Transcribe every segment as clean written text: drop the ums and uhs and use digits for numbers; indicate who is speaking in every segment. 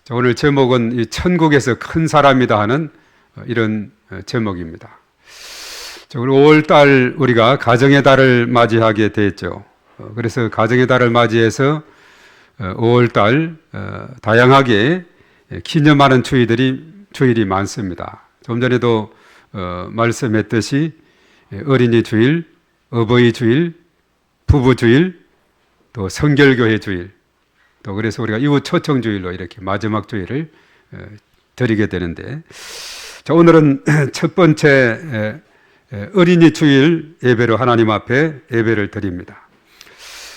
Speaker 1: 자, 오늘 제목은 이 천국에서 큰 사람이다 하는 이런 제목입니다. 자, 우리 5월달 우리가 가정의 달을 맞이하게 됐죠. 그래서 가정의 달을 맞이해서 5월달 다양하게 기념하는 주일이 많습니다. 좀 전에도 말씀했듯이 어린이 주일, 어버이 주일, 부부 주일, 또 성결교회 주일, 또 그래서 우리가 이후 초청 주일로 이렇게 마지막 주일을 드리게 되는데, 자, 오늘은 첫 번째 어린이 주일 예배로 하나님 앞에 예배를 드립니다.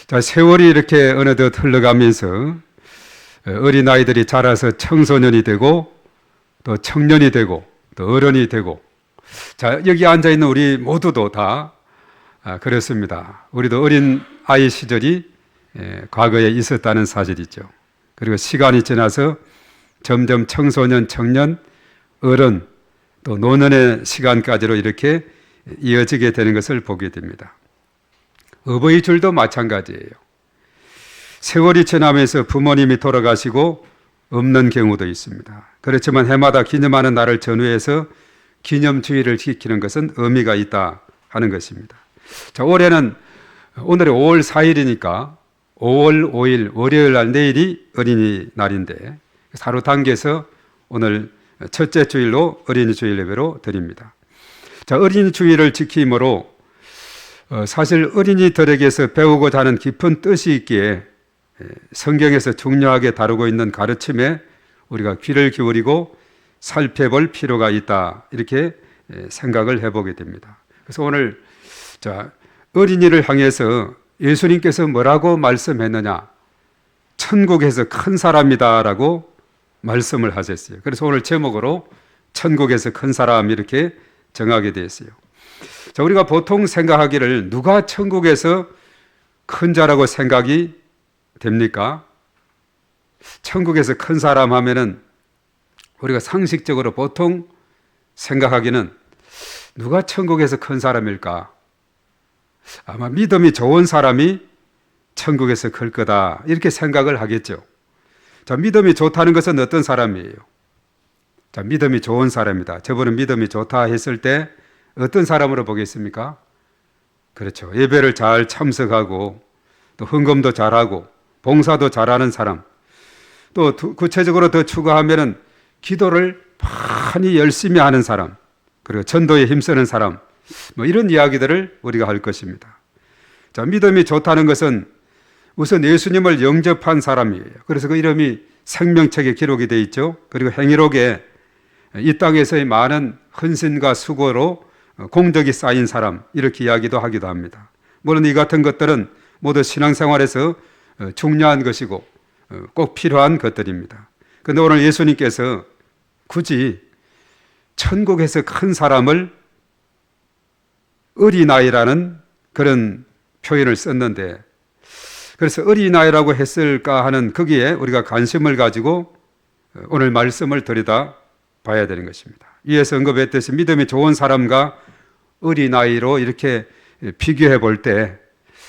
Speaker 1: 자, 세월이 이렇게 어느덧 흘러가면서 어린아이들이 자라서 청소년이 되고 또 청년이 되고 또 어른이 되고, 자, 여기 앉아있는 우리 모두도 다 그렇습니다. 우리도 어린 아이 시절이 과거에 있었다는 사실이죠. 그리고 시간이 지나서 점점 청소년, 청년, 어른, 또 노년의 시간까지로 이렇게 이어지게 되는 것을 보게 됩니다. 어버이 줄도 마찬가지예요. 세월이 지나면서 부모님이 돌아가시고 없는 경우도 있습니다. 그렇지만 해마다 기념하는 날을 전후해서 기념주의를 지키는 것은 의미가 있다 하는 것입니다. 자, 올해는 오늘이 5월 4일이니까 5월 5일 월요일 날 내일이 어린이날인데 하루 당겨서 오늘 첫째 주일로 어린이 주일 예배로 드립니다. 자, 어린이 주일을 지킴으로 사실 어린이들에게서 배우고자 하는 깊은 뜻이 있기에 성경에서 중요하게 다루고 있는 가르침에 우리가 귀를 기울이고 살펴볼 필요가 있다, 이렇게 생각을 해보게 됩니다. 그래서 오늘 자, 어린이를 향해서 예수님께서 뭐라고 말씀했느냐? 천국에서 큰 사람이다 라고 말씀을 하셨어요. 그래서 오늘 제목으로 천국에서 큰 사람 이렇게 정하게 되었어요. 자, 우리가 보통 생각하기를 누가 천국에서 큰 자라고 생각이 됩니까? 천국에서 큰 사람 하면은 우리가 상식적으로 보통 생각하기는 누가 천국에서 큰 사람일까? 아마 믿음이 좋은 사람이 천국에서 클 거다, 이렇게 생각을 하겠죠. 자, 믿음이 좋다는 것은 어떤 사람이에요? 자, 믿음이 좋은 사람이다. 저분은 믿음이 좋다 했을 때 어떤 사람으로 보겠습니까? 그렇죠. 예배를 잘 참석하고 또 헌금도 잘하고 봉사도 잘하는 사람, 또 구체적으로 더 추가하면은 기도를 많이 열심히 하는 사람, 그리고 전도에 힘쓰는 사람, 뭐 이런 이야기들을 우리가 할 것입니다. 자, 믿음이 좋다는 것은 우선 예수님을 영접한 사람이에요. 그래서 그 이름이 생명책에 기록이 되어 있죠. 그리고 행위록에 이 땅에서의 많은 헌신과 수고로 공덕이 쌓인 사람, 이렇게 이야기도 하기도 합니다. 물론 이 같은 것들은 모두 신앙생활에서 중요한 것이고 꼭 필요한 것들입니다. 그런데 오늘 예수님께서 굳이 천국에서 큰 사람을 어린아이라는 그런 표현을 썼는데, 그래서 어린아이라고 했을까 하는 거기에 우리가 관심을 가지고 오늘 말씀을 들여다 봐야 되는 것입니다. 위에서 언급했듯이 믿음이 좋은 사람과 어린아이로 이렇게 비교해 볼 때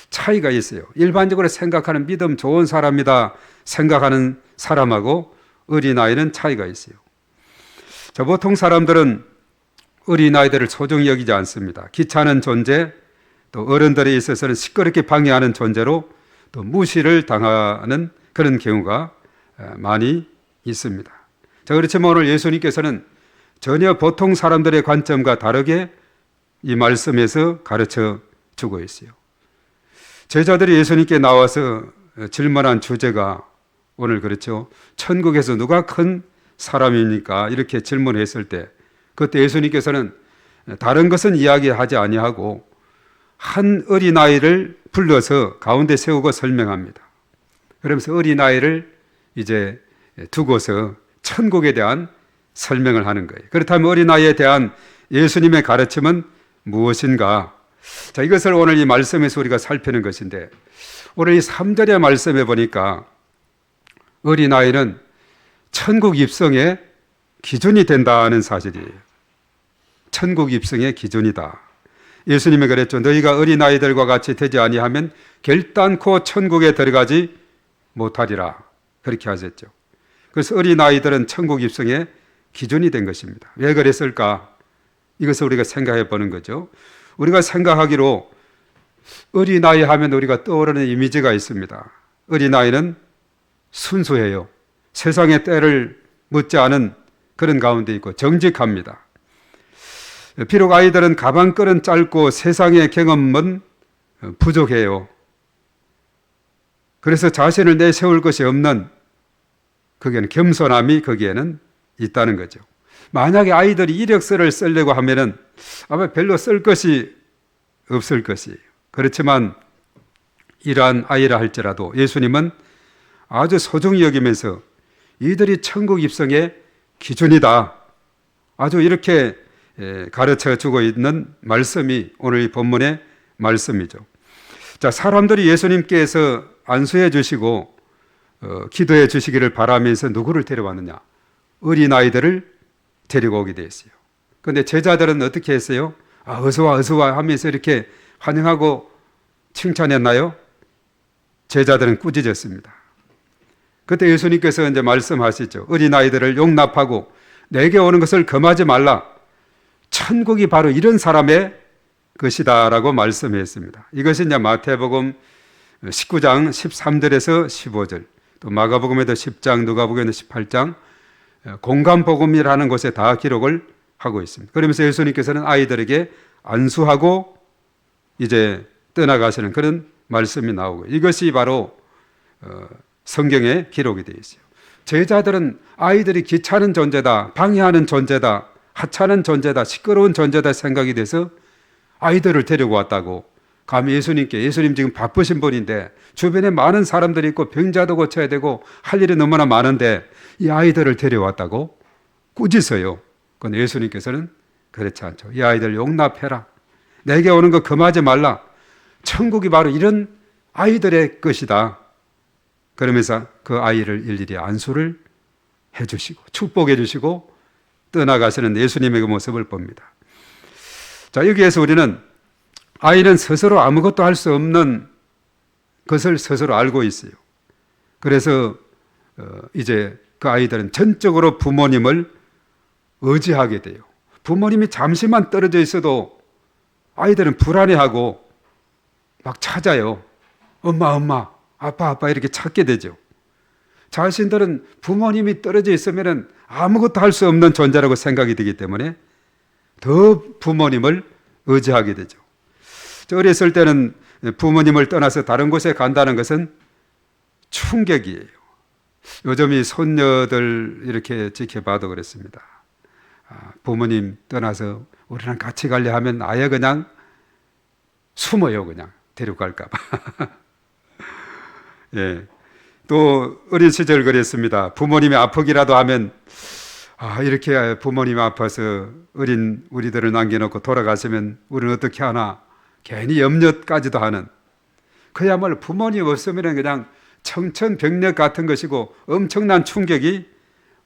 Speaker 1: 차이가 있어요. 일반적으로 생각하는 믿음 좋은 사람이다 생각하는 사람하고 어린아이는 차이가 있어요. 자, 보통 사람들은 어린아이들을 소중히 여기지 않습니다. 귀찮은 존재, 또 어른들에 있어서는 시끄럽게 방해하는 존재로 또 무시를 당하는 그런 경우가 많이 있습니다. 자, 그렇지만 오늘 예수님께서는 전혀 보통 사람들의 관점과 다르게 이 말씀에서 가르쳐 주고 있어요. 제자들이 예수님께 나와서 질문한 주제가 오늘 그렇죠. 천국에서 누가 큰 사람입니까? 이렇게 질문했을 때 그때 예수님께서는 다른 것은 이야기하지 아니하고 한 어린아이를 불러서 가운데 세우고 설명합니다. 그러면서 어린아이를 이제 두고서 천국에 대한 설명을 하는 거예요. 그렇다면 어린아이에 대한 예수님의 가르침은 무엇인가? 자, 이것을 오늘 이 말씀에서 우리가 살피는 것인데, 오늘 이 3절의 말씀에 보니까 어린아이는 천국 입성의 기준이 된다는 사실이에요. 천국 입성의 기준이다. 예수님이 그랬죠. 너희가 어린아이들과 같이 되지 아니하면 결단코 천국에 들어가지 못하리라. 그렇게 하셨죠. 그래서 어린아이들은 천국 입성의 기준이 된 것입니다. 왜 그랬을까? 이것을 우리가 생각해 보는 거죠. 우리가 생각하기로 어린아이 하면 우리가 떠오르는 이미지가 있습니다. 어린아이는 순수해요. 세상의 때를 묻지 않은 그런 가운데 있고 정직합니다. 비록 아이들은 가방끈은 짧고 세상의 경험은 부족해요. 그래서 자신을 내세울 것이 없는, 거기에는 겸손함이 거기에는 있다는 거죠. 만약에 아이들이 이력서를 쓰려고 하면은 아마 별로 쓸 것이 없을 것이에요. 그렇지만 이러한 아이라 할지라도 예수님은 아주 소중히 여기면서 이들이 천국 입성의 기준이다, 아주 이렇게 가르쳐 주고 있는 말씀이 오늘 이 본문의 말씀이죠. 자, 사람들이 예수님께서 안수해 주시고 기도해 주시기를 바라면서 누구를 데려왔느냐? 어린아이들을 데리고 오게 되었어요. 그런데 제자들은 어떻게 했어요? 어서와 어서와 하면서 이렇게 환영하고 칭찬했나요? 제자들은 꾸짖었습니다. 그때 예수님께서 이제 말씀하시죠. 어린아이들을 용납하고 내게 오는 것을 금하지 말라. 천국이 바로 이런 사람의 것이다 라고 말씀했습니다. 이것이 이제 마태복음 19장 13절에서 15절, 또 마가복음에도 10장, 누가복음에도 18장, 공감복음이라는 곳에 다 기록을 하고 있습니다. 그러면서 예수님께서는 아이들에게 안수하고 이제 떠나가시는 그런 말씀이 나오고, 이것이 바로 성경에 기록이 되어 있어요. 제자들은 아이들이 귀찮은 존재다, 방해하는 존재다, 하찮은 존재다, 시끄러운 존재다 생각이 돼서 아이들을 데리고 왔다고. 감히 예수님 지금 바쁘신 분인데 주변에 많은 사람들이 있고 병자도 고쳐야 되고 할 일이 너무나 많은데 이 아이들을 데려왔다고 꾸짖어요. 그런데 예수님께서는 그렇지 않죠. 이 아이들 용납해라. 내게 오는 거 금하지 말라. 천국이 바로 이런 아이들의 것이다. 그러면서 그 아이를 일일이 안수를 해주시고 축복해 주시고 떠나가시는 예수님의 그 모습을 봅니다. 자, 여기에서 우리는 아이는 스스로 아무것도 할 수 없는 것을 스스로 알고 있어요. 그래서 이제 그 아이들은 전적으로 부모님을 의지하게 돼요. 부모님이 잠시만 떨어져 있어도 아이들은 불안해하고 막 찾아요. 엄마, 아빠 이렇게 찾게 되죠. 자신들은 부모님이 떨어져 있으면 아무것도 할 수 없는 존재라고 생각이 되기 때문에 더 부모님을 의지하게 되죠. 어렸을 때는 부모님을 떠나서 다른 곳에 간다는 것은 충격이에요. 요즘 이 손녀들 이렇게 지켜봐도 그렇습니다. 부모님 떠나서 우리랑 같이 가려 하면 아예 그냥 숨어요. 그냥 데려갈까 봐. 예. 또 어린 시절 그랬습니다. 부모님이 아프기라도 하면 이렇게 부모님이 아파서 어린 우리들을 남겨놓고 돌아가시면 우리는 어떻게 하나 괜히 염려까지도 하는, 그야말로 부모님 없으면 그냥 청천벽력 같은 것이고 엄청난 충격이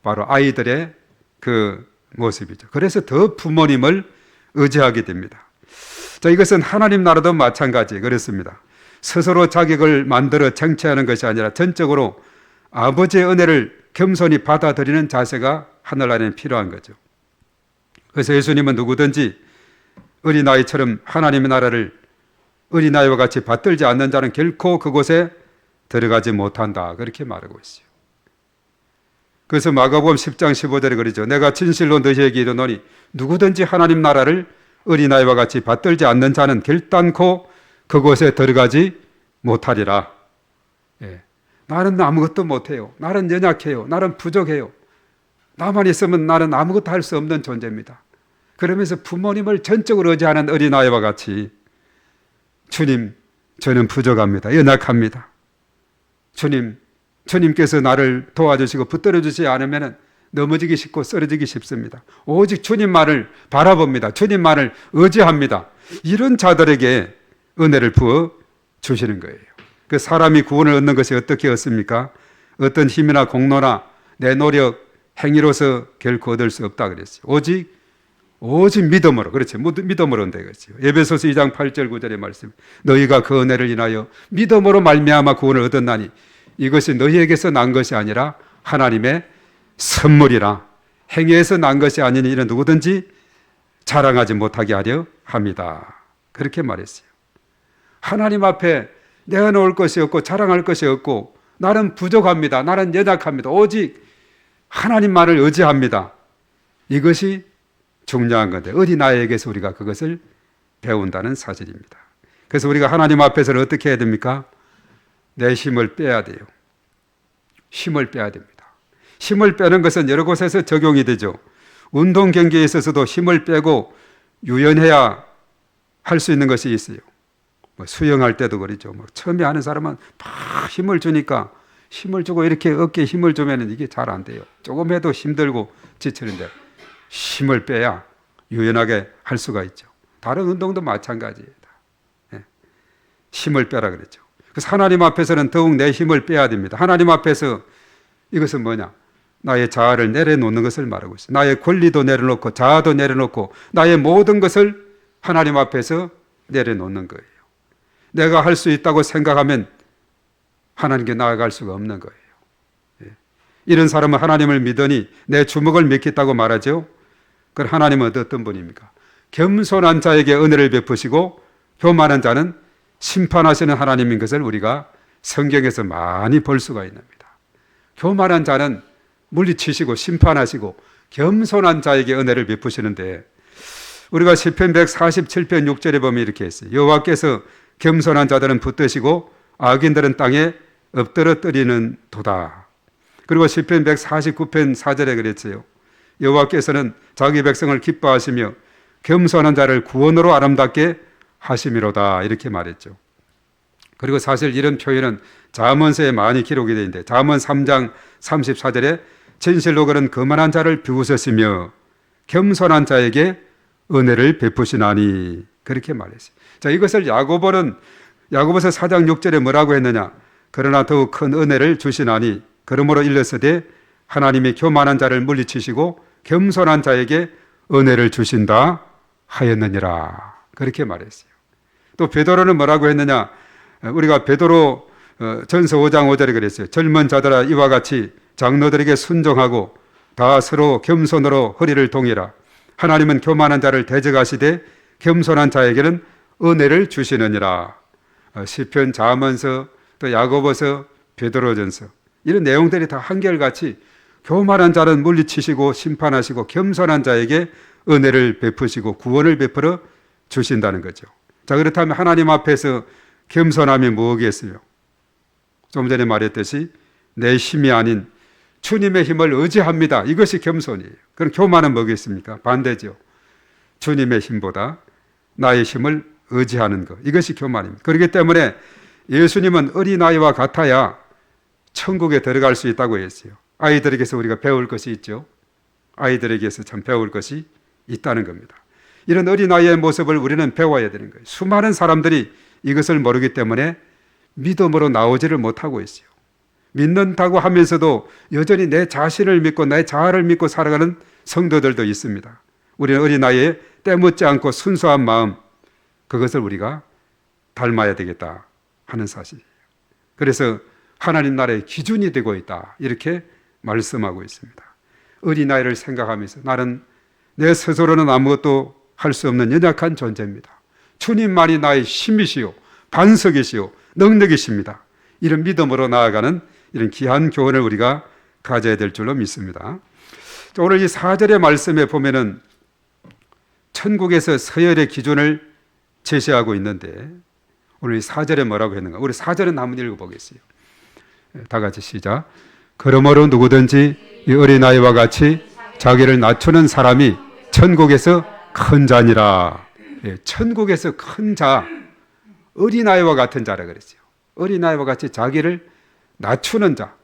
Speaker 1: 바로 아이들의 그 모습이죠. 그래서 더 부모님을 의지하게 됩니다. 자, 이것은 하나님 나라도 마찬가지 그렇습니다. 스스로 자격을 만들어 쟁취하는 것이 아니라 전적으로 아버지의 은혜를 겸손히 받아들이는 자세가 하늘 안에 필요한 거죠. 그래서 예수님은 누구든지 어린아이처럼 하나님의 나라를 어린아이와 같이 받들지 않는 자는 결코 그곳에 들어가지 못한다, 그렇게 말하고 있어요. 그래서 마가복음 10장 15절에 그러죠. 내가 진실로 너희에게 이르노니 누구든지 하나님 나라를 어린아이와 같이 받들지 않는 자는 결단코 그곳에 들어가지 못하리라. 예. 나는 아무것도 못해요. 나는 연약해요. 나는 부족해요. 나만 있으면 나는 아무것도 할 수 없는 존재입니다. 그러면서 부모님을 전적으로 의지하는 어린아이와 같이 주님, 저는 부족합니다. 연약합니다. 주님께서 나를 도와주시고 붙들어 주시지 않으면 넘어지기 쉽고 쓰러지기 쉽습니다. 오직 주님만을 바라봅니다. 주님만을 의지합니다. 이런 자들에게 은혜를 부어 주시는 거예요. 그 사람이 구원을 얻는 것이 어떻게 얻습니까? 어떤 힘이나 공로나 내 노력, 행위로서 결코 얻을 수 없다 그랬어요. 오직 믿음으로. 그렇죠. 믿음으로 온다 이거죠. 에베소서 2장 8절 9절의 말씀. 너희가 그 은혜를 인하여 믿음으로 말미암아 구원을 얻었나니 이것이 너희에게서 난 것이 아니라 하나님의 선물이나 행위에서 난 것이 아니니 이는 누구든지 자랑하지 못하게 하려 합니다. 그렇게 말했어요. 하나님 앞에 내어놓을 것이 없고 자랑할 것이 없고 나는 부족합니다. 나는 연약합니다. 오직 하나님만을 의지합니다. 이것이 중요한 건데 어린아이에게서 우리가 그것을 배운다는 사실입니다. 그래서 우리가 하나님 앞에서는 어떻게 해야 됩니까? 내 힘을 빼야 돼요. 힘을 빼야 됩니다. 힘을 빼는 것은 여러 곳에서 적용이 되죠. 운동 경기에 있어서도 힘을 빼고 유연해야 할 수 있는 것이 있어요. 수영할 때도 그렇죠. 처음에 하는 사람은 막 힘을 주니까 힘을 주고 이렇게 어깨에 힘을 주면 이게 잘 안 돼요. 조금 해도 힘들고 지치는데 힘을 빼야 유연하게 할 수가 있죠. 다른 운동도 마찬가지예요. 힘을 빼라 그랬죠. 그래서 하나님 앞에서는 더욱 내 힘을 빼야 됩니다. 하나님 앞에서 이것은 뭐냐? 나의 자아를 내려놓는 것을 말하고 있어요. 나의 권리도 내려놓고 자아도 내려놓고 나의 모든 것을 하나님 앞에서 내려놓는 거예요. 내가 할 수 있다고 생각하면 하나님께 나아갈 수가 없는 거예요. 이런 사람은 하나님을 믿으니 내 주먹을 믿겠다고 말하죠. 그럼 하나님은 어떤 분입니까? 겸손한 자에게 은혜를 베푸시고 교만한 자는 심판하시는 하나님인 것을 우리가 성경에서 많이 볼 수가 있습니다. 교만한 자는 물리치시고 심판하시고 겸손한 자에게 은혜를 베푸시는데 우리가 시편 147편 6절에 보면 이렇게 했어요. 여호와께서 겸손한 자들은 붙드시고 악인들은 땅에 엎드러뜨리는 도다. 그리고 시편 149편 4절에 그랬어요. 여호와께서는 자기 백성을 기뻐하시며 겸손한 자를 구원으로 아름답게 하심이로다 이렇게 말했죠. 그리고 사실 이런 표현은 잠언서에 많이 기록이 되어 있는데 잠언 3장 34절에 진실로 그런 거만한 자를 비웃으시며 겸손한 자에게 은혜를 베푸시나니 그렇게 말했어요. 자, 이것을 야고보서 4장 6절에 뭐라고 했느냐? 그러나 더욱 큰 은혜를 주시나니 그러므로 일렀으되 하나님이 교만한 자를 물리치시고 겸손한 자에게 은혜를 주신다 하였느니라 그렇게 말했어요. 또 베드로는 뭐라고 했느냐? 우리가 베드로 전서 5장 5절에 그랬어요. 젊은 자들아 이와 같이 장로들에게 순종하고 다 서로 겸손으로 허리를 동이라. 하나님은 교만한 자를 대적하시되 겸손한 자에게는 은혜를 주시느니라. 시편, 잠언서, 또 야고보서, 베드로전서 이런 내용들이 다 한결같이 교만한 자는 물리치시고 심판하시고 겸손한 자에게 은혜를 베푸시고 구원을 베풀어 주신다는 거죠. 자, 그렇다면 하나님 앞에서 겸손함이 뭐겠어요? 좀 전에 말했듯이 내 힘이 아닌 주님의 힘을 의지합니다. 이것이 겸손이에요. 그럼 교만은 뭐겠습니까? 반대죠. 주님의 힘보다 나의 힘을 의지하는 것. 이것이 교만입니다. 그렇기 때문에 예수님은 어린아이와 같아야 천국에 들어갈 수 있다고 했어요. 아이들에게서 우리가 배울 것이 있죠. 아이들에게서 참 배울 것이 있다는 겁니다. 이런 어린아이의 모습을 우리는 배워야 되는 거예요. 수많은 사람들이 이것을 모르기 때문에 믿음으로 나오지를 못하고 있어요. 믿는다고 하면서도 여전히 내 자신을 믿고 내 자아를 믿고 살아가는 성도들도 있습니다. 우리는 어린아이에 때묻지 않고 순수한 마음, 그것을 우리가 닮아야 되겠다 하는 사실이에요. 그래서 하나님 나라의 기준이 되고 있다 이렇게 말씀하고 있습니다. 어린아이를 생각하면서 나는 내 스스로는 아무것도 할 수 없는 연약한 존재입니다. 주님만이 나의 힘이시요 반석이시요 능력이십니다. 이런 믿음으로 나아가는 이런 귀한 교훈을 우리가 가져야 될 줄로 믿습니다. 오늘 이 4절의 말씀에 보면은 천국에서 서열의 기준을 제시하고 있는데 오늘 이 4절에 뭐라고 했는가? 우리 4절은 한번 읽어보겠어요. 다 같이 시작. 그러므로 누구든지 이 어린아이와 같이 자기를 낮추는 사람이 천국에서 큰 자니라. 천국에서 큰 자, 어린아이와 같은 자라 그랬어요. 어린아이와 같이 자기를 낮추는 자.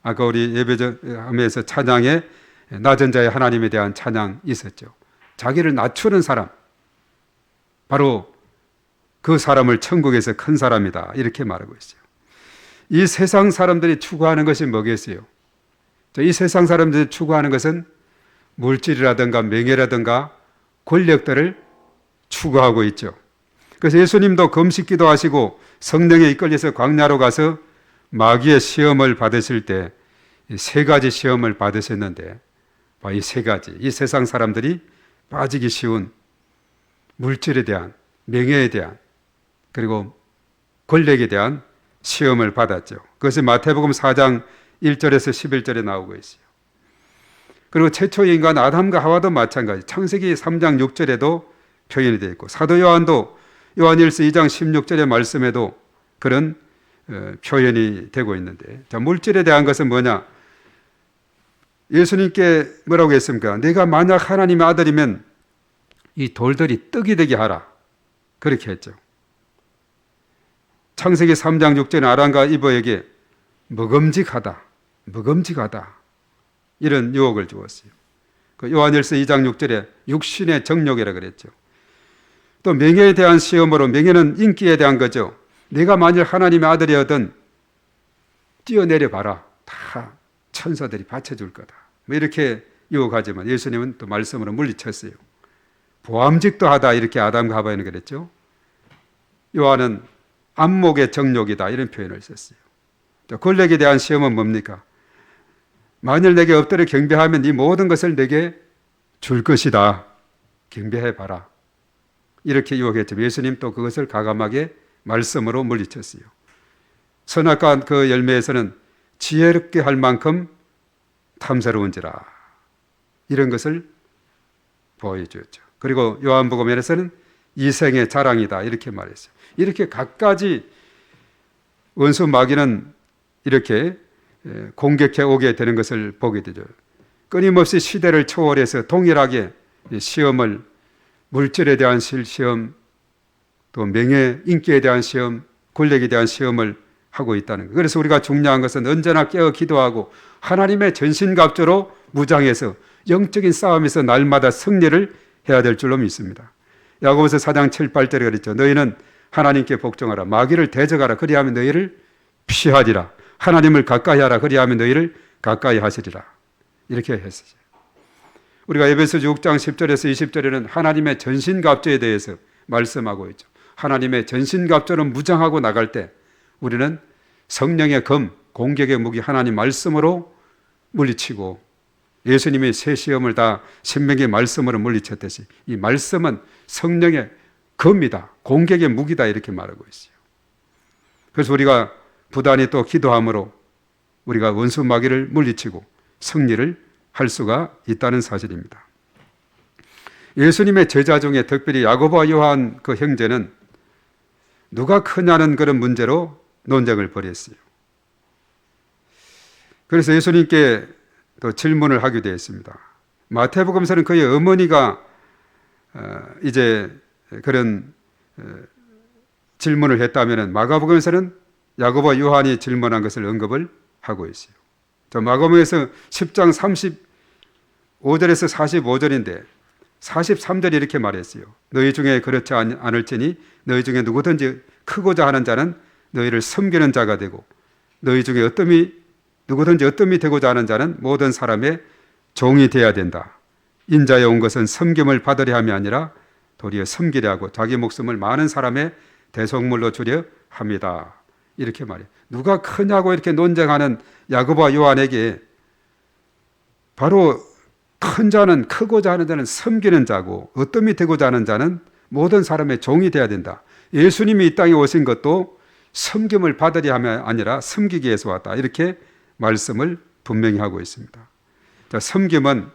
Speaker 1: 아까 우리 예배하면서 찬양에 낮은 자의 하나님에 대한 찬양 있었죠. 자기를 낮추는 사람, 바로 그 사람을 천국에서 큰 사람이다 이렇게 말하고 있어요. 이 세상 사람들이 추구하는 것이 뭐겠어요? 이 세상 사람들이 추구하는 것은 물질이라든가 명예라든가 권력들을 추구하고 있죠. 그래서 예수님도 금식기도 하시고 성령에 이끌려서 광야로 가서 마귀의 시험을 받으실 때 이 세 가지 시험을 받으셨는데 이 세 가지, 이 세상 사람들이 빠지기 쉬운 물질에 대한, 명예에 대한, 그리고 권력에 대한 시험을 받았죠. 그것이 마태복음 4장 1절에서 11절에 나오고 있어요. 그리고 최초의 인간 아담과 하와도 마찬가지, 창세기 3장 6절에도 표현이 되어 있고, 사도 요한도 요한일서 2장 16절의 말씀에도 그런 표현이 되고 있는데, 자, 물질에 대한 것은 뭐냐? 예수님께 뭐라고 했습니까? 내가 만약 하나님의 아들이면 이 돌들이 떡이 되게 하라, 그렇게 했죠. 창세기 3장 6절에 아람과 이브에게 먹음직하다 이런 유혹을 주었어요. 그 요한일서 2장 6절에 육신의 정욕이라 그랬죠. 또 명예에 대한 시험으로, 명예는 인기에 대한 거죠. 내가 만일 하나님의 아들이었던 뛰어내려 봐라, 다 천사들이 바쳐줄 거다, 뭐 이렇게 유혹하지만 예수님은 또 말씀으로 물리쳤어요. 보암직도 하다, 이렇게 아담과 하와에는 그랬죠. 요한은 안목의 정욕이다, 이런 표현을 썼어요. 권력에 대한 시험은 뭡니까? 만일 내게 엎드려 경배하면 이 모든 것을 내게 줄 것이다, 경배해봐라, 이렇게 유혹했지만 예수님 또 그것을 과감하게 말씀으로 물리쳤어요. 선악과 그 열매에서는 지혜롭게 할 만큼 탐스러운지라, 이런 것을 보여주었죠. 그리고 요한복음에서는 이생의 자랑이다, 이렇게 말했어요. 이렇게 갖가지 원수 마귀는 이렇게 공격해 오게 되는 것을 보게 되죠. 끊임없이 시대를 초월해서 동일하게 시험을, 물질에 대한 시험, 또 명예, 인기에 대한 시험, 권력에 대한 시험을 하고 있다는 거예요. 그래서 우리가 중요한 것은 언제나 깨어 기도하고 하나님의 전신갑주로 무장해서 영적인 싸움에서 날마다 승리를 해야 될 줄로 믿습니다. 야고보서 4장 7, 8절에 그랬죠. 너희는 하나님께 복종하라, 마귀를 대적하라, 그리하면 너희를 피하리라. 하나님을 가까이 하라, 그리하면 너희를 가까이 하시리라, 이렇게 했어요. 우리가 에베소서 6장 10절에서 20절에는 하나님의 전신갑주에 대해서 말씀하고 있죠. 하나님의 전신갑주로 무장하고 나갈 때 우리는 성령의 검, 공격의 무기 하나님 말씀으로 물리치고, 예수님이 새 시험을 다 신명기 말씀으로 물리쳤듯이 이 말씀은 성령의 검이다, 공격의 무기다, 이렇게 말하고 있어요. 그래서 우리가 부단히 또 기도함으로 우리가 원수 마귀를 물리치고 승리를 할 수가 있다는 사실입니다. 예수님의 제자 중에 특별히 야고보와 요한 그 형제는 누가 크냐는 그런 문제로 논쟁을 벌였어요. 그래서 예수님께 또 질문을 하게 되었습니다. 마태복음서는 그의 어머니가 이제 그런 질문을 했다면 마가복음에서는 야고보와 요한이 질문한 것을 언급을 하고 있어요. 마가복음에서 10장 35절에서 45절인데 43절이 이렇게 말했어요. 너희 중에 그렇지 않을지니 너희 중에 누구든지 크고자 하는 자는 너희를 섬기는 자가 되고, 너희 중에 누구든지 어떤 되고자 하는 자는 모든 사람의 종이 되어야 된다. 인자에 온 것은 섬김을 받으려 함이 아니라 도리어 섬기려 하고 자기 목숨을 많은 사람의 대속물로 주려 합니다. 이렇게 말해요. 누가 크냐고 이렇게 논쟁하는 야고보와 요한에게 바로 큰 자는, 크고자 하는 자는 섬기는 자고, 어떤 되고자 하는 자는 모든 사람의 종이 되어야 된다. 예수님이 이 땅에 오신 것도 섬김을 받으려 함이 아니라 섬기기 위해서 왔다, 이렇게 말씀을 분명히 하고 있습니다. 자, 섬김은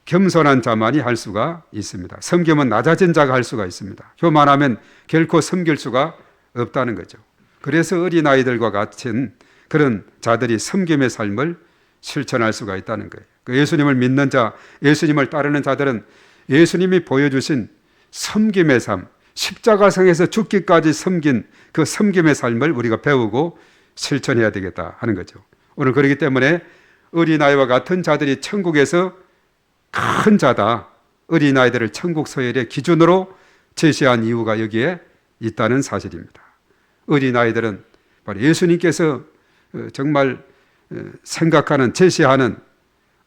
Speaker 1: 겸손한 자만이 할 수가 있습니다. 섬김은 낮아진 자가 할 수가 있습니다. 교만하면 결코 섬길 수가 없다는 거죠. 그래서 어린아이들과 같은 그런 자들이 섬김의 삶을 실천할 수가 있다는 거예요. 예수님을 믿는 자, 예수님을 따르는 자들은 예수님이 보여주신 섬김의 삶, 십자가상에서 죽기까지 섬긴 그 섬김의 삶을 우리가 배우고 실천해야 되겠다 하는 거죠. 오늘 그렇기 때문에 어린아이와 같은 자들이 천국에서 큰 자다, 어린아이들을 천국 서열의 기준으로 제시한 이유가 여기에 있다는 사실입니다. 어린아이들은 바로 예수님께서 정말 생각하는, 제시하는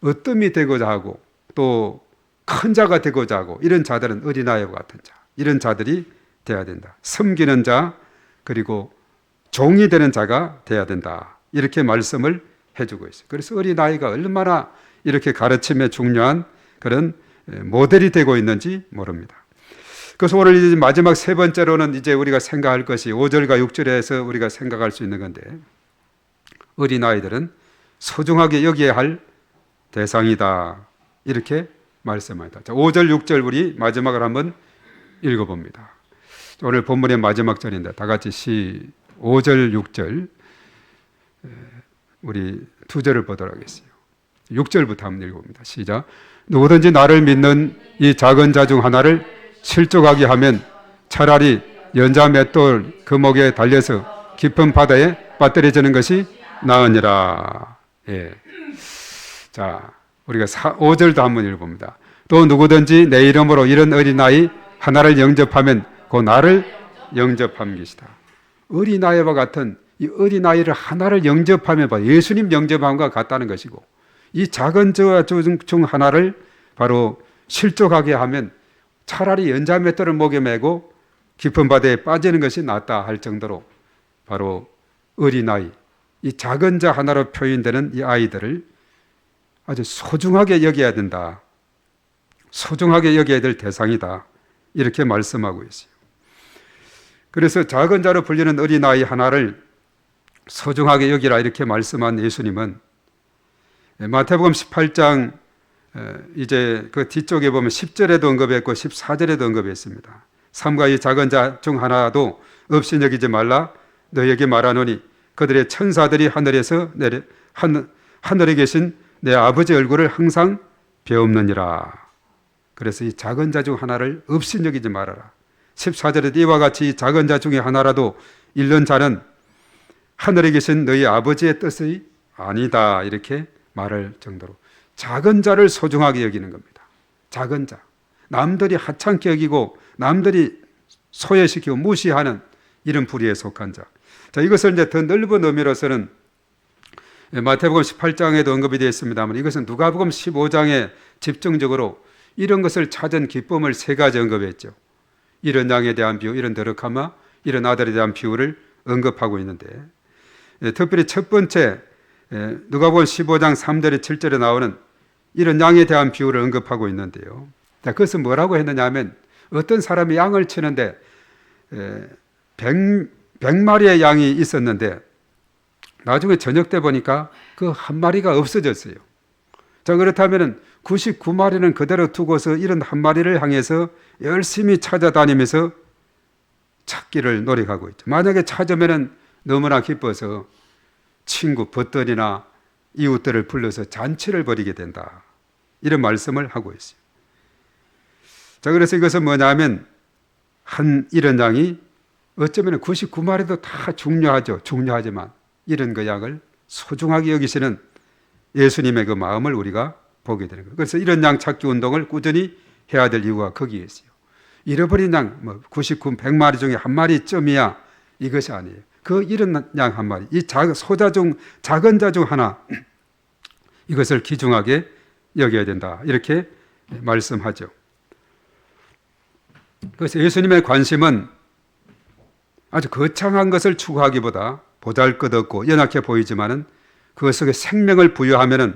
Speaker 1: 어뜸이 되고자 하고 또 큰 자가 되고자 하고, 이런 자들은 어린아이와 같은 자, 이런 자들이 되어야 된다. 섬기는 자, 그리고 종이 되는 자가 되어야 된다, 이렇게 말씀을 해주고 있어요. 그래서 어린아이가 얼마나 이렇게 가르침에 중요한 그런 모델이 되고 있는지 모릅니다. 그래서 오늘 이제 마지막 세 번째로는 이제 우리가 생각할 것이 5절과 6절에서 우리가 생각할 수 있는 건데, 어린아이들은 소중하게 여겨야 할 대상이다, 이렇게 말씀합니다. 자, 5절, 6절 우리 마지막을 한번 읽어봅니다. 오늘 본문의 마지막 절인데 다 같이 5절, 6절 우리 두 절을 보도록 하겠습니다. 6절부터 한번 읽어봅니다. 시작. 누구든지 나를 믿는 이 작은 자 중 하나를 실족하게 하면 차라리 연자 맷돌 그 목에 달려서 깊은 바다에 빠뜨려지는 것이 나으니라. 예. 자, 우리가 5절도 한번 읽어봅니다. 또 누구든지 내 이름으로 이런 어린아이 하나를 영접하면 곧 나를 영접한 것이다. 어린아이와 같은 이 어린아이를 하나를 영접하면 예수님 영접함과 같다는 것이고, 이 작은 자 중 하나를 바로 실족하게 하면 차라리 연자맷돌을 목에 메고 깊은 바다에 빠지는 것이 낫다 할 정도로 바로 어린아이, 이 작은 자 하나로 표현되는 이 아이들을 아주 소중하게 여겨야 된다. 소중하게 여겨야 될 대상이다. 이렇게 말씀하고 있어요. 그래서 작은 자로 불리는 어린아이 하나를 소중하게 여기라 이렇게 말씀한 예수님은 마태복음 18장 이제 그 뒤쪽에 보면 10절에도 언급했고 14절에도 언급했습니다. 삼가 이 작은 자 중 하나도 없이 여기지 말라. 너에게 말하노니 그들의 천사들이 하늘에 계신 내 아버지 얼굴을 항상 배옵느니라. 그래서 이 작은 자 중 하나를 없이 여기지 말아라. 14절에 이와 같이 작은 자 중에 하나라도 잃는 자는 하늘에 계신 너희 아버지의 뜻이 아니다. 이렇게 말할 정도로 작은 자를 소중하게 여기는 겁니다. 작은 자. 남들이 하찮게 여기고 남들이 소외시키고 무시하는 이런 부류에 속한 자. 자, 이것을 이제 더 넓은 의미로서는 마태복음 18장에도 언급이 되어 있습니다만 이것은 누가복음 15장에 집중적으로 이런 것을 찾은 기쁨을 세 가지 언급했죠. 이런 양에 대한 비유, 이런 더럽하마, 이런 아들에 대한 비유를 언급하고 있는데, 특별히 첫 번째 누가복음 15장 3절에 7절에 나오는 이런 양에 대한 비유를 언급하고 있는데요. 자, 그것은 뭐라고 했느냐 하면 어떤 사람이 양을 치는데 100마리의 양이 있었는데 나중에 저녁 때 보니까 그 한 마리가 없어졌어요. 자, 그렇다면 99마리는 그대로 두고서 이런 한 마리를 향해서 열심히 찾아다니면서 찾기를 노력하고 있죠. 만약에 찾으면 너무나 기뻐서 친구, 벗들이나 이웃들을 불러서 잔치를 벌이게 된다. 이런 말씀을 하고 있어요. 자, 그래서 이것은 뭐냐면 이런 양이 어쩌면 99마리도 다 중요하죠. 중요하지만 이런 그 양을 소중하게 여기시는 예수님의 그 마음을 우리가 보게 되는 거예요. 그래서 이런 양 찾기 운동을 꾸준히 해야 될 이유가 거기에 있어요. 잃어버린 양, 99, 100마리 중에 한 마리쯤이야 이것이 아니에요. 그 이런 양 한 마리, 이 작은 자 중 하나, 이것을 귀중하게 여겨야 된다. 이렇게 말씀하죠. 그래서 예수님의 관심은 아주 거창한 것을 추구하기보다 보잘것없고 연약해 보이지만은 그것 속에 생명을 부여하면은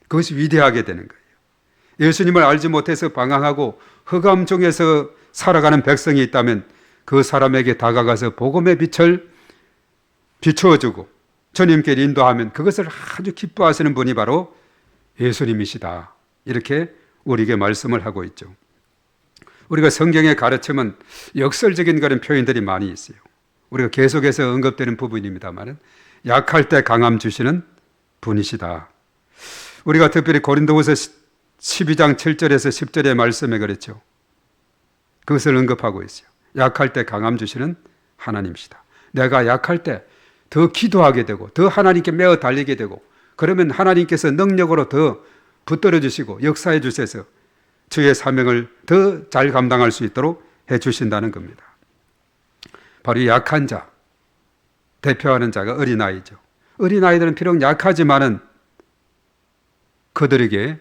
Speaker 1: 그것이 위대하게 되는 거예요. 예수님을 알지 못해서 방황하고 흑암 중에서 살아가는 백성이 있다면 그 사람에게 다가가서 복음의 빛을 비추어주고 주님께 인도하면 그것을 아주 기뻐하시는 분이 바로 예수님이시다. 이렇게 우리에게 말씀을 하고 있죠. 우리가 성경의 가르침은 역설적인 그런 표현들이 많이 있어요. 우리가 계속해서 언급되는 부분입니다만 약할 때 강함 주시는 분이시다. 우리가 특별히 고린도후서 12장 7절에서 10절의 말씀에 그랬죠. 그것을 언급하고 있어요. 약할 때 강함 주시는 하나님이시다. 내가 약할 때 더 기도하게 되고 더 하나님께 매어 달리게 되고 그러면 하나님께서 능력으로 더 붙들어 주시고 역사해 주셔서 주의 사명을 더 잘 감당할 수 있도록 해 주신다는 겁니다. 바로 이 약한 자, 대표하는 자가 어린아이죠. 어린아이들은 비록 약하지만은 그들에게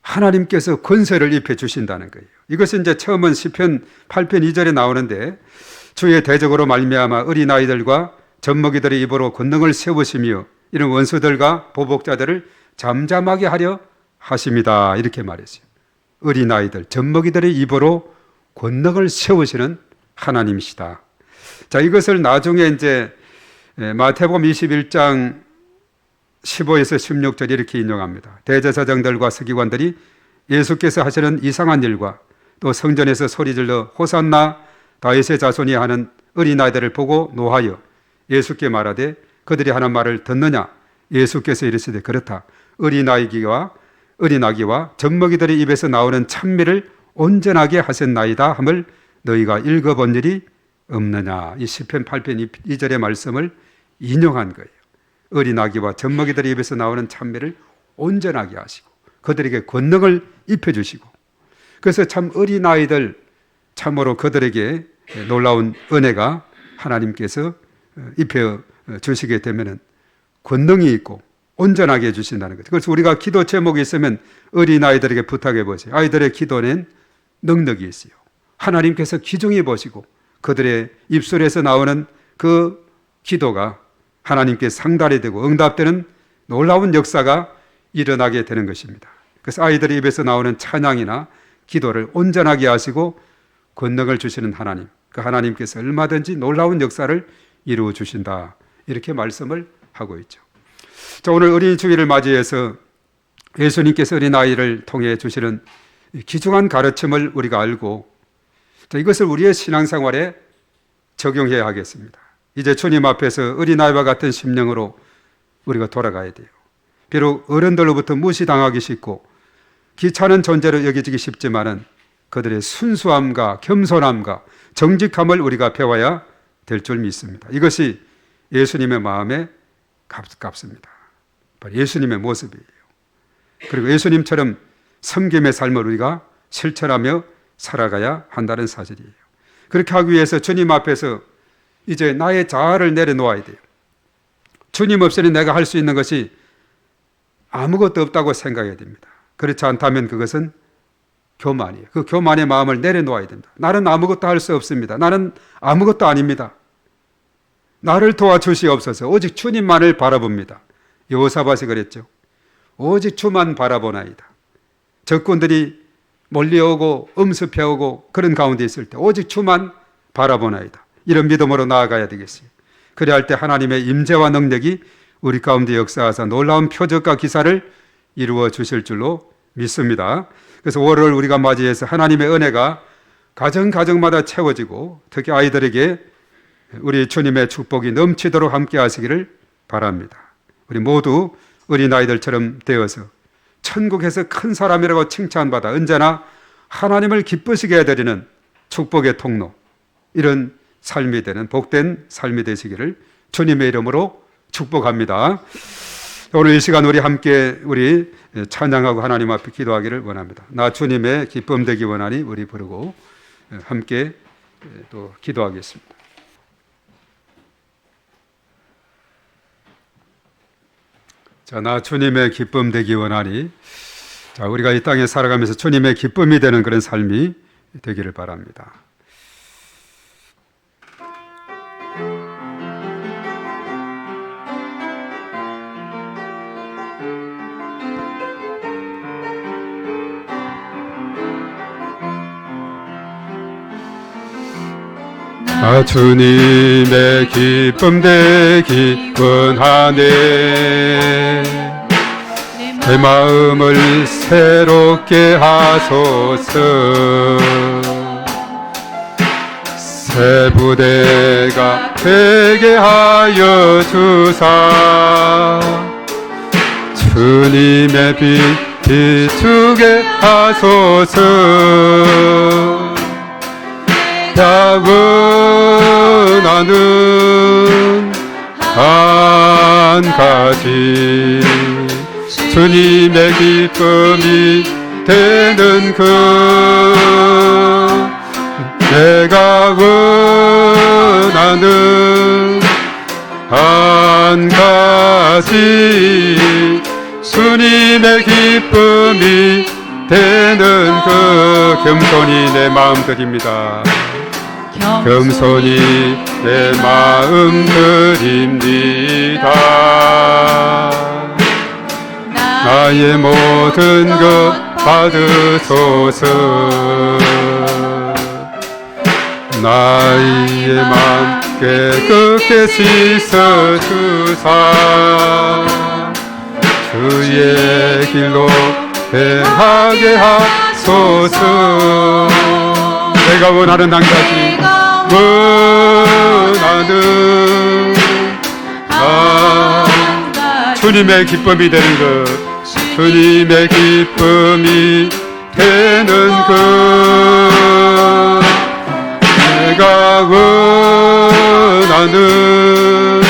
Speaker 1: 하나님께서 권세를 입혀 주신다는 거예요. 이것은 이제 처음은 시편 8편 2절에 나오는데 주의 대적으로 말미암아 어린아이들과 젖먹이들의 입으로 권능을 세우시며 이런 원수들과 보복자들을 잠잠하게 하려 하십니다. 이렇게 말했어요. 어린아이들, 젖먹이들의 입으로 권능을 세우시는 하나님이시다. 자, 이것을 나중에 이제 마태복음 21장 15에서 16절 이렇게 인용합니다. 대제사장들과 서기관들이 예수께서 하시는 이상한 일과 또 성전에서 소리질러 호산나 다윗의 자손이 하는 어린아이들을 보고 노하여 예수께 말하되 그들이 하는 말을 듣느냐? 예수께서 이르시되 그렇다. 어린아기와 젖먹이들의 입에서 나오는 찬미를 온전하게 하셨나이다 함을 너희가 읽어본 일이 없느냐. 이 시편 8편 2절의 말씀을 인용한 거예요. 어린아기와 젖먹이들의 입에서 나오는 찬미를 온전하게 하시고 그들에게 권능을 입혀주시고, 그래서 참 어린아이들 참으로 그들에게 놀라운 은혜가 하나님께서 입혀주시게 되면 권능이 있고 온전하게 해주신다는 거죠. 그래서 우리가 기도 제목이 있으면 어린아이들에게 부탁해 보세요. 아이들의 기도는 능력이 있어요. 하나님께서 기중해 보시고 그들의 입술에서 나오는 그 기도가 하나님께 상달이 되고 응답되는 놀라운 역사가 일어나게 되는 것입니다. 그래서 아이들의 입에서 나오는 찬양이나 기도를 온전하게 하시고 권능을 주시는 하나님, 그 하나님께서 얼마든지 놀라운 역사를 이루어 주신다, 이렇게 말씀을 하고 있죠. 자, 오늘 어린이 주일을 맞이해서 예수님께서 어린아이를 통해 주시는 귀중한 가르침을 우리가 알고, 자, 이것을 우리의 신앙생활에 적용해야 하겠습니다. 이제 주님 앞에서 어린아이와 같은 심령으로 우리가 돌아가야 돼요. 비록 어른들로부터 무시당하기 쉽고 귀찮은 존재로 여겨지기 쉽지만은 그들의 순수함과 겸손함과 정직함을 우리가 배워야 될 줄 믿습니다. 이것이 예수님의 마음에 값습니다. 바로 예수님의 모습이에요. 그리고 예수님처럼 섬김의 삶을 우리가 실천하며 살아가야 한다는 사실이에요. 그렇게 하기 위해서 주님 앞에서 이제 나의 자아를 내려놓아야 돼요. 주님 없이는 내가 할 수 있는 것이 아무것도 없다고 생각해야 됩니다. 그렇지 않다면 그것은 교만이에요. 그 교만의 마음을 내려놓아야 됩니다. 나는 아무것도 할 수 없습니다. 나는 아무것도 아닙니다. 나를 도와주시옵소서. 오직 주님만을 바라봅니다. 여호사밧이 그랬죠. 오직 주만 바라보나이다. 적군들이 몰려오고 음습해오고 그런 가운데 있을 때 오직 주만 바라보나이다. 이런 믿음으로 나아가야 되겠어요. 그래야 할 때 하나님의 임재와 능력이 우리 가운데 역사하사 놀라운 표적과 기사를 이루어 주실 줄로 믿습니다. 그래서 5월을 우리가 맞이해서 하나님의 은혜가 가정마다 채워지고 특히 아이들에게 우리 주님의 축복이 넘치도록 함께 하시기를 바랍니다. 우리 모두 어린아이들처럼 되어서 천국에서 큰 사람이라고 칭찬받아 언제나 하나님을 기쁘시게 해드리는 축복의 통로, 이런 삶이 되는 복된 삶이 되시기를 주님의 이름으로 축복합니다. 오늘 이 시간 우리 함께 찬양하고 하나님 앞에 기도하기를 원합니다. 나 주님의 기쁨 되기 원하니 우리 부르고 함께 또 기도하겠습니다. 자, 나 주님의 기쁨 되기 원하니, 자, 우리가 이 땅에 살아가면서 주님의 기쁨이 되는 그런 삶이 되기를 바랍니다. 나 주님의 기쁨 되기 원하네. 내 마음을 새롭게 하소서. 새 부대가 되게 하여 주사. 주님의 빛 비추게 하소서. 야원하는 한 가지 주님의 기쁨이 되는 그 내가 원하는 한 가지 주님의 기쁨이 되는 그 겸손히 내 마음 드립니다. 겸손히 내 마음 드립니다. 나의 모든 것 받으소서. 나의 맘 깨끗게 씻어주사 주의 길로 행하게 하소서. 내가 원하는 한 가지 원하는 주님의 기쁨이 되는 것, 주님의 기쁨이 되는 것, 내가 원하는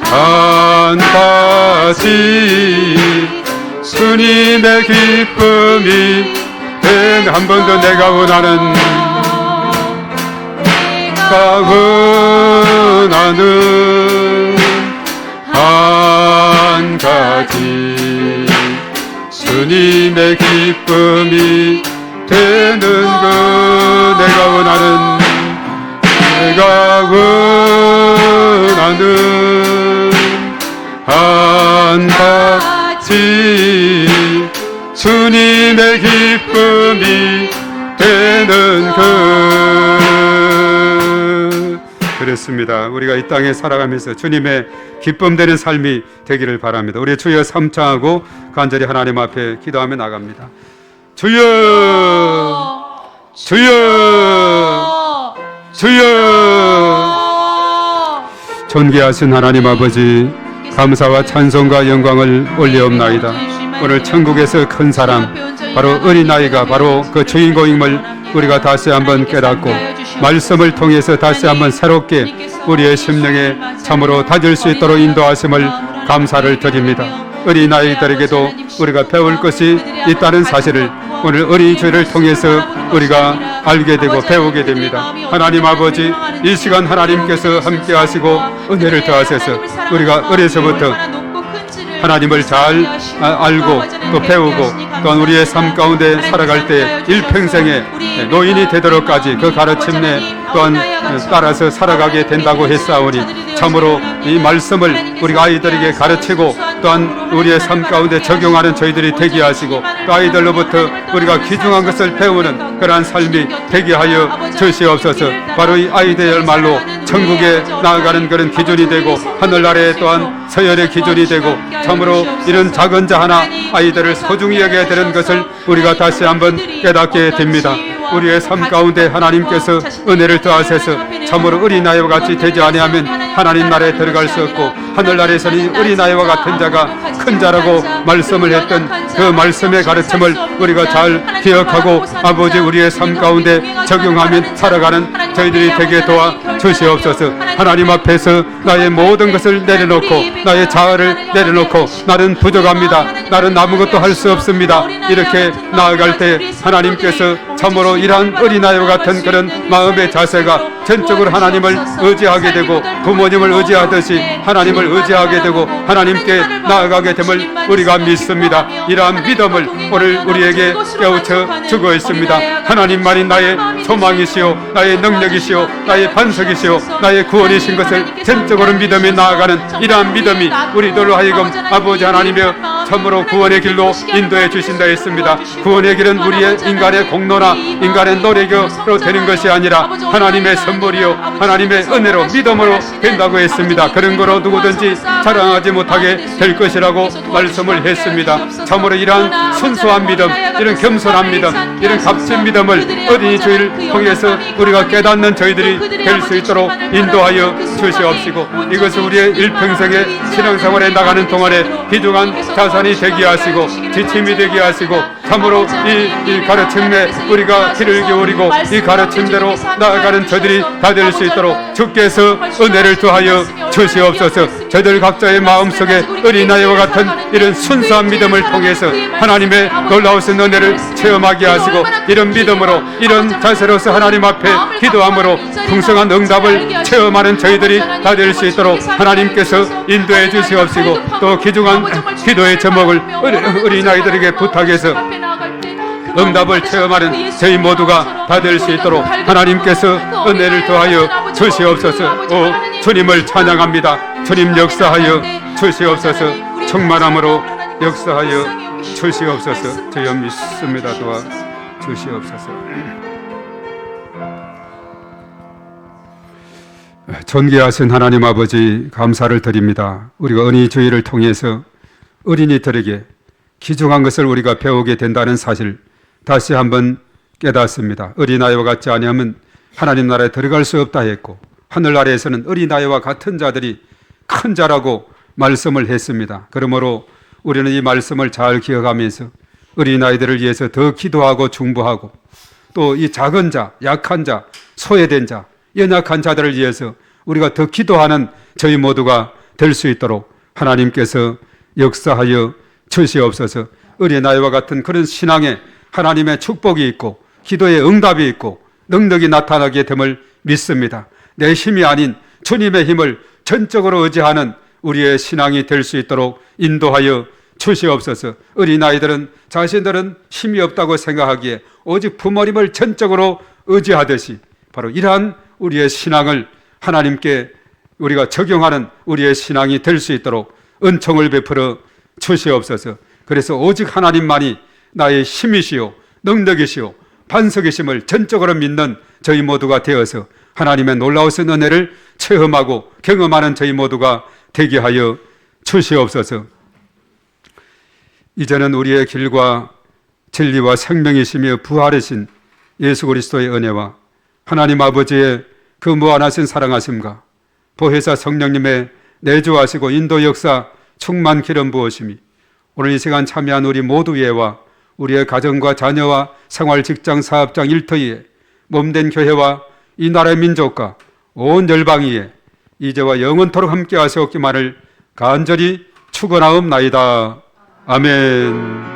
Speaker 1: 한 가지 주님의 기쁨이 된 한 번 더 내가 원하는 한 가지 주님의 기쁨이 되는 것, 내가 원하는 한 가지 주님의 기쁨이 되는 것. 그렇습니다. 우리가 이 땅에 살아가면서 주님의 기쁨 되는 삶이 되기를 바랍니다. 우리 주여 삼창하고 간절히 하나님 앞에 기도하며 나갑니다. 주여, 주여, 주여. 존귀하신 하나님 아버지, 감사와 찬송과 영광을 올리옵나이다. 오늘 천국에서 큰 사람, 바로 어린아이가 바로 그 주인공임을 우리가 다시 한번 깨닫고 말씀을 통해서 다시 한번 새롭게 우리의 심령에 참으로 다질 수 있도록 인도하심을 감사를 드립니다. 어린아이들에게도 우리가 배울 것이 있다는 사실을 오늘 어린이주일을 통해서 우리가 알게 되고 배우게 됩니다. 하나님 아버지, 이 시간 하나님께서 함께 하시고 은혜를 더하셔서 우리가 어려서부터 하나님을 잘 알고 또 배우고 또한 우리의 삶 가운데 살아갈 때 일평생에 노인이 되도록까지 그 가르침에 또한 따라서 살아가게 된다고 했사오니 참으로 이 말씀을 우리가 아이들에게 가르치고 또한 우리의 삶 가운데 적용하는 저희들이 되게 하시고 또 아이들로부터 우리가 귀중한 것을 배우는 그러한 삶이 되게 하여 주시옵소서. 바로 이 아이들야말로 천국에 나아가는 그런 기준이 되고 하늘나라에 또한 서열의 기준이 되고 참으로 이런 작은 자 하나 아이들을 소중히 여겨야 되는 것을 우리가 다시 한번 깨닫게 됩니다. 우리의 삶 가운데 하나님께서 은혜를 더하셔서 참으로 어린아이와 같이 되지 아니하면 하나님 나라에 들어갈 수 없고 하늘나라에서는 어린아이와 같은 자가 큰 자라고 말씀을 했던 그 말씀의 가르침을 우리가 잘 기억하고 아버지 우리의 삶 가운데 적용하며 살아가는 저희들이 되게 도와 주시옵소서. 하나님 앞에서 나의 모든 것을 내려놓고 나의 자아를 내려놓고 나는 부족합니다, 나는 아무것도 할 수 없습니다, 이렇게 나아갈 때 하나님께서 참으로 이러한 어린아이와 같은 그런 마음의 자세가 전적으로 하나님을 의지하게 되고 부모님을 의지하듯이 하나님을 의지하게 되고 하나님께 나아가게 됨을 우리가 믿습니다. 이러한 믿음을 오늘 우리에게 깨우쳐 주고 있습니다. 하나님만이 나의 소망이시오, 나의 능력이시오, 나의 반석이시오, 나의 구원이신 것을 전적으로 믿음에 나아가는 이러한 믿음이 우리들로 하여금 아버지 하나님의 참으로 구원의 길로 인도해 주신다 했습니다. 구원의 길은 우리의 인간의 공로나 인간의 노력으로 되는 것이 아니라 하나님의 선물이요 하나님의 은혜로 믿음으로 된다고 했습니다. 그런 거로 누구든지 자랑하지 못하게 될 것이라고 말씀을 했습니다. 참으로 이러한 순수한 믿음, 이런 겸손한 믿음, 이런 값진 믿음을 어린이 주일을 통해서 우리가 깨닫는 저희들이 될 수 있도록 인도하여 주시옵시고 이것을 우리의 일평생의 신앙생활에 나가는 동안에 귀중한 자산이 되게 하시고 지침이 되게 하시고 참으로 이 가르침에 우리가 귀를 기울이고 이 가르침대로 나아가는 저들이 다 될 수 있도록 주께서 은혜를 더하여 주시옵소서. 저들 각자의 마음속에 어린아이와 같은 이런 순수한 믿음을 통해서 하나님의 놀라우신 은혜를 체험하게 하시고 이런 믿음으로 이런 자세로서 하나님 앞에 기도함으로 풍성한 응답을 체험하는 저희들이 다 될 수 있도록 하나님께서 인도해 주시옵시고 또 귀중한 기도의 제목을 어린아이들에게 부탁해서 응답을 체험하는 저희 모두가 다 될 수 있도록 하나님께서 은혜를 더하여 주시옵소서. 오 주님을 찬양합니다. 주님 역사하여 주시옵소서. 충만함으로 역사하여 주시옵소서. 저희 믿습니다. 도와 주시옵소서. 존귀하신 하나님 아버지, 감사를 드립니다. 우리가 은희 주의를 통해서 어린이들에게 귀중한 것을 우리가 배우게 된다는 사실 다시 한번 깨닫습니다. 어린아이와 같지 아니하면 하나님 나라에 들어갈 수 없다 했고, 하늘 아래에서는 어린아이와 같은 자들이 큰 자라고 말씀을 했습니다. 그러므로 우리는 이 말씀을 잘 기억하면서 어린아이들을 위해서 더 기도하고 중보하고, 또 이 작은 자, 약한 자, 소외된 자, 연약한 자들을 위해서 우리가 더 기도하는 저희 모두가 될 수 있도록 하나님께서 역사하여 주시옵소서. 어린아이와 같은 그런 신앙에 하나님의 축복이 있고 기도의 응답이 있고 능력이 나타나게 됨을 믿습니다. 내 힘이 아닌 주님의 힘을 전적으로 의지하는 우리의 신앙이 될 수 있도록 인도하여 주시옵소서. 어린아이들은 자신들은 힘이 없다고 생각하기에 오직 부모님을 전적으로 의지하듯이 바로 이러한 우리의 신앙을 하나님께 우리가 적용하는 우리의 신앙이 될 수 있도록 은총을 베풀어 주시옵소서. 그래서 오직 하나님만이 나의 힘이시요 능력이시요 반석이심을 전적으로 믿는 저희 모두가 되어서 하나님의 놀라우신 은혜를 체험하고 경험하는 저희 모두가 되게 하여 주시옵소서. 이제는 우리의 길과 진리와 생명이시며 부활이신 예수 그리스도의 은혜와 하나님 아버지의 그 무한하신 사랑하심과 보혜사 성령님의 내주하시고 인도 역사 충만 기름 부으심이 오늘 이 시간 참여한 우리 모두 위에와 우리의 가정과 자녀와 생활, 직장, 사업장, 일터위에 몸된 교회와 이 나라의 민족과 온 열방 위에 이제와 영원토록 함께 하시옵기만을 간절히 축원하옵나이다. 아멘.